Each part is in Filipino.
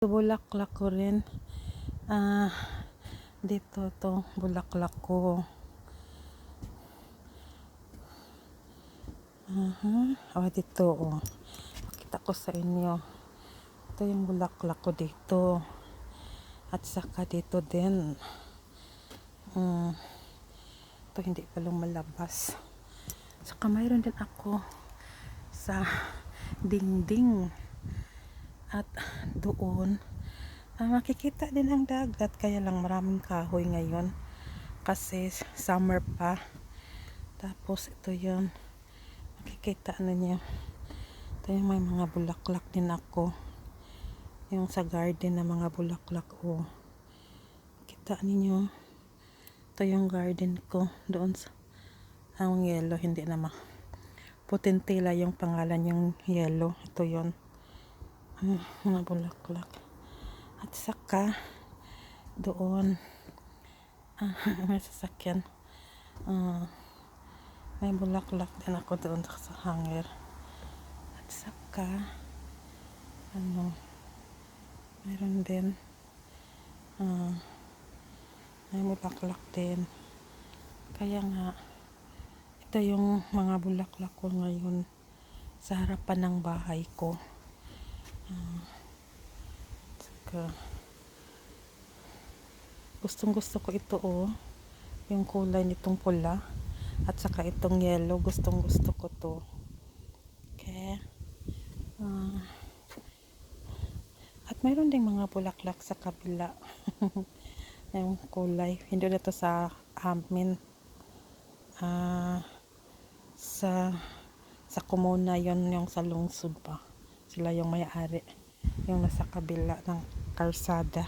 Bulaklak ko rin. Ah, dito to bulaklak ko. Oh, dito oh. Pakita ko sa inyo. Ito yung bulaklak ko dito. At saka dito din. Ito hindi pa lumalabas. Saka mayroon din ako sa dingding. At doon makikita din ang dagat, kaya lang maraming kahoy ngayon kasi summer pa. Tapos ito yun, makikita ninyo, ito yung may mga bulaklak din ako, yung sa garden na mga bulaklak. Kita ninyo, ito yung garden ko doon sa ang yellow, hindi naman Putintila yung pangalan, yung yellow, ito yun, mga bulaklak. At saka doon may sasakyan, may bulaklak din ako doon sa hanger. At saka mayroon din may bulaklak din, kaya nga ito yung mga bulaklak ko ngayon sa harapan ng bahay ko. Saka gustong gusto ko ito yung kulay nitong pula at saka itong yellow, gustong gusto ko to. Okay. At mayroon ding mga bulaklak sa kabila. Yung kulay hindi na to sa amin, sa komuna yon, yung sa lungsod pa sila yung may-ari, yung nasa kabila ng kalsada.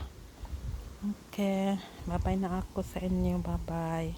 Okay, bye bye na ako sa inyo, bye bye.